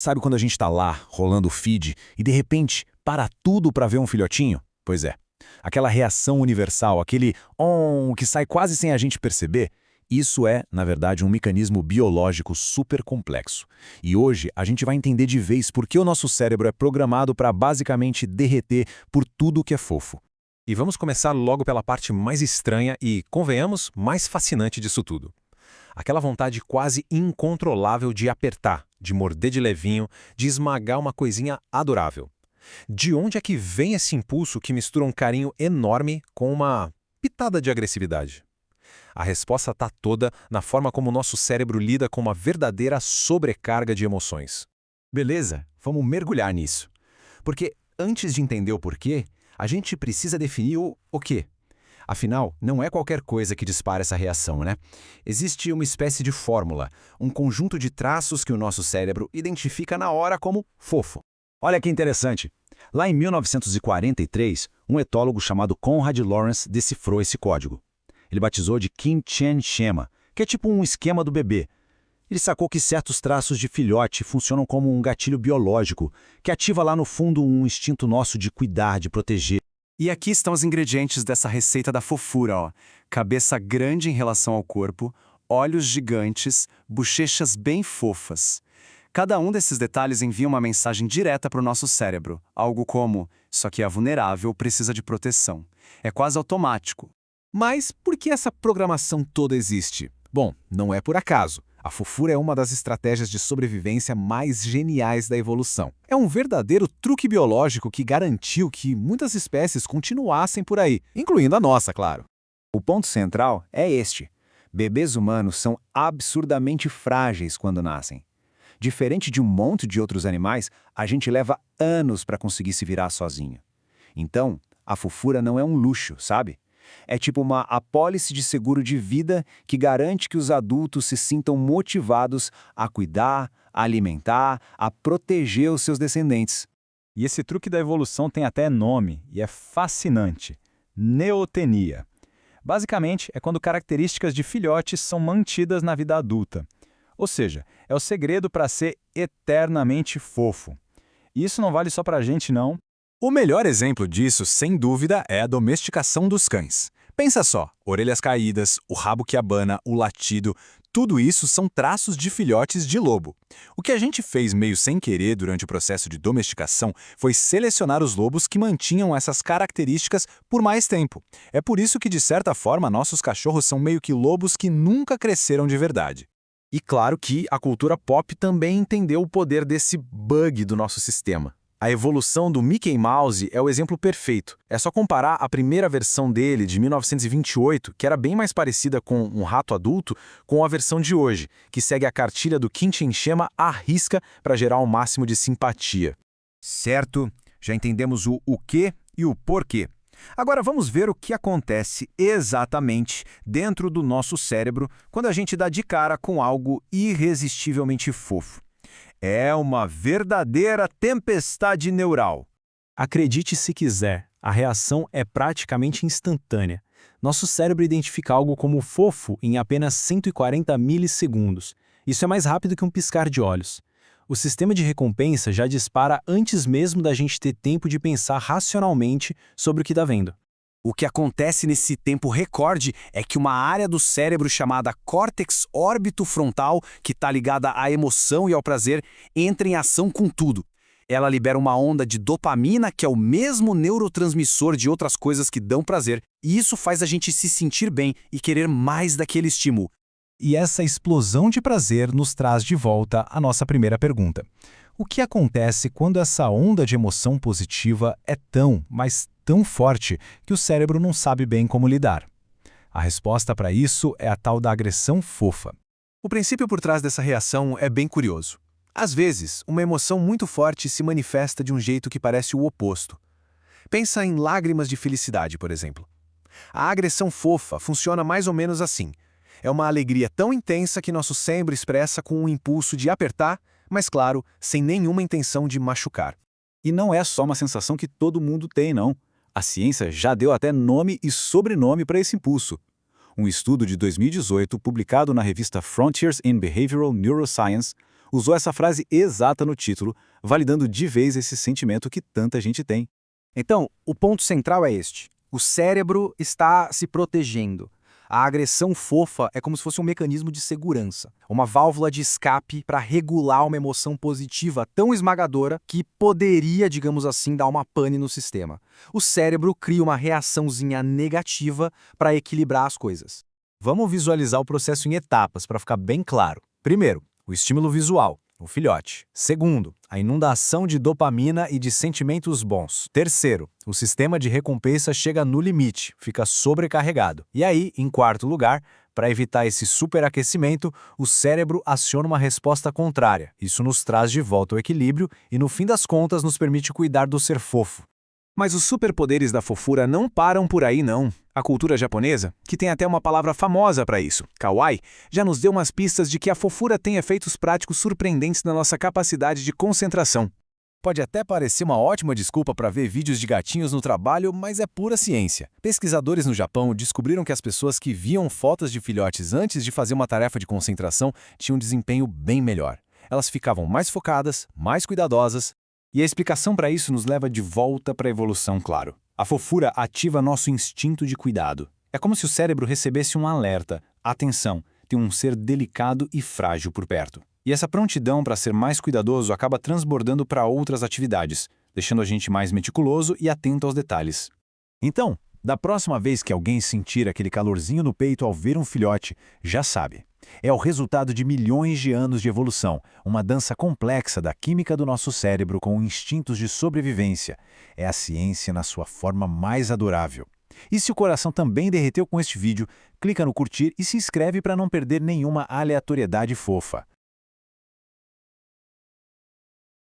Sabe quando a gente tá lá, rolando o feed, e de repente para tudo para ver um filhotinho? Pois é. Aquela reação universal, aquele on que sai quase sem a gente perceber, isso é, na verdade, um mecanismo biológico super complexo. E hoje a gente vai entender de vez por que o nosso cérebro é programado para basicamente derreter por tudo que é fofo. E vamos começar logo pela parte mais estranha e, convenhamos, mais fascinante disso tudo. Aquela vontade quase incontrolável de apertar, de morder de levinho, de esmagar uma coisinha adorável. De onde é que vem esse impulso que mistura um carinho enorme com uma pitada de agressividade? A resposta está toda na forma como o nosso cérebro lida com uma verdadeira sobrecarga de emoções. Beleza, vamos mergulhar nisso. Porque antes de entender o porquê, a gente precisa definir o quê. Afinal, não é qualquer coisa que dispara essa reação, né? Existe uma espécie de fórmula, um conjunto de traços que o nosso cérebro identifica na hora como fofo. Olha que interessante. Lá em 1943, um etólogo chamado Conrad Lorenz decifrou esse código. Ele batizou de Kin-Chen Schema, que é tipo um esquema do bebê. Ele sacou que certos traços de filhote funcionam como um gatilho biológico, que ativa lá no fundo um instinto nosso de cuidar, de proteger. E aqui estão os ingredientes dessa receita da fofura, ó. Cabeça grande em relação ao corpo, olhos gigantes, bochechas bem fofas. Cada um desses detalhes envia uma mensagem direta para o nosso cérebro, algo como, isso aqui é vulnerável, precisa de proteção. É quase automático. Mas por que essa programação toda existe? Bom, não é por acaso. A fofura é uma das estratégias de sobrevivência mais geniais da evolução. É um verdadeiro truque biológico que garantiu que muitas espécies continuassem por aí, incluindo a nossa, claro. O ponto central é este. Bebês humanos são absurdamente frágeis quando nascem. Diferente de um monte de outros animais, a gente leva anos para conseguir se virar sozinho. Então, a fofura não é um luxo, sabe? É tipo uma apólice de seguro de vida que garante que os adultos se sintam motivados a cuidar, a alimentar, a proteger os seus descendentes. E esse truque da evolução tem até nome, e é fascinante: neotenia. Basicamente, é quando características de filhotes são mantidas na vida adulta. Ou seja, é o segredo para ser eternamente fofo. E isso não vale só para a gente, não. O melhor exemplo disso, sem dúvida, é a domesticação dos cães. Pensa só, orelhas caídas, o rabo que abana, o latido, tudo isso são traços de filhotes de lobo. O que a gente fez meio sem querer durante o processo de domesticação foi selecionar os lobos que mantinham essas características por mais tempo. É por isso que, de certa forma, nossos cachorros são meio que lobos que nunca cresceram de verdade. E claro que a cultura pop também entendeu o poder desse bug do nosso sistema. A evolução do Mickey Mouse é o exemplo perfeito. É só comparar a primeira versão dele, de 1928, que era bem mais parecida com um rato adulto, com a versão de hoje, que segue a cartilha do Kin-Chen Schema à risca para gerar o máximo de simpatia. Certo, já entendemos o quê e o porquê. Agora vamos ver o que acontece exatamente dentro do nosso cérebro quando a gente dá de cara com algo irresistivelmente fofo. É uma verdadeira tempestade neural. Acredite se quiser, a reação é praticamente instantânea. Nosso cérebro identifica algo como fofo em apenas 140 milissegundos. Isso é mais rápido que um piscar de olhos. O sistema de recompensa já dispara antes mesmo da gente ter tempo de pensar racionalmente sobre o que está vendo. O que acontece nesse tempo recorde é que uma área do cérebro chamada córtex órbito-frontal, que está ligada à emoção e ao prazer, entra em ação com tudo. Ela libera uma onda de dopamina, que é o mesmo neurotransmissor de outras coisas que dão prazer, e isso faz a gente se sentir bem e querer mais daquele estímulo. E essa explosão de prazer nos traz de volta a nossa primeira pergunta. O que acontece quando essa onda de emoção positiva é tão, mas tão forte que o cérebro não sabe bem como lidar? A resposta para isso é a tal da agressão fofa. O princípio por trás dessa reação é bem curioso. Às vezes, uma emoção muito forte se manifesta de um jeito que parece o oposto. Pensa em lágrimas de felicidade, por exemplo. A agressão fofa funciona mais ou menos assim. É uma alegria tão intensa que nosso cérebro expressa com um impulso de apertar, mas claro, sem nenhuma intenção de machucar. E não é só uma sensação que todo mundo tem, não. A ciência já deu até nome e sobrenome para esse impulso. Um estudo de 2018, publicado na revista Frontiers in Behavioral Neuroscience, Usou essa frase exata no título, validando de vez esse sentimento que tanta gente tem. Então, o ponto central é este. O cérebro está se protegendo. A agressão fofa é como se fosse um mecanismo de segurança, uma válvula de escape para regular uma emoção positiva tão esmagadora que poderia, digamos assim, dar uma pane no sistema. O cérebro cria uma reaçãozinha negativa para equilibrar as coisas. Vamos visualizar o processo em etapas para ficar bem claro. Primeiro, o estímulo visual, o filhote. Segundo, a inundação de dopamina e de sentimentos bons. Terceiro, o sistema de recompensa chega no limite, fica sobrecarregado. E aí, em quarto lugar, para evitar esse superaquecimento, o cérebro aciona uma resposta contrária. Isso nos traz de volta ao equilíbrio e, no fim das contas, nos permite cuidar do ser fofo. Mas os superpoderes da fofura não param por aí, não. A cultura japonesa, que tem até uma palavra famosa para isso, kawaii, já nos deu umas pistas de que a fofura tem efeitos práticos surpreendentes na nossa capacidade de concentração. Pode até parecer uma ótima desculpa para ver vídeos de gatinhos no trabalho, mas é pura ciência. Pesquisadores no Japão descobriram que as pessoas que viam fotos de filhotes antes de fazer uma tarefa de concentração tinham um desempenho bem melhor. Elas ficavam mais focadas, mais cuidadosas. E a explicação para isso nos leva de volta para a evolução, claro. A fofura ativa nosso instinto de cuidado. É como se o cérebro recebesse um alerta. Atenção, tem um ser delicado e frágil por perto. E essa prontidão para ser mais cuidadoso acaba transbordando para outras atividades, deixando a gente mais meticuloso e atento aos detalhes. Então, da próxima vez que alguém sentir aquele calorzinho no peito ao ver um filhote, já sabe. É o resultado de milhões de anos de evolução, uma dança complexa da química do nosso cérebro com instintos de sobrevivência. É a ciência na sua forma mais adorável. E se o coração também derreteu com este vídeo, clica no curtir e se inscreve para não perder nenhuma aleatoriedade fofa.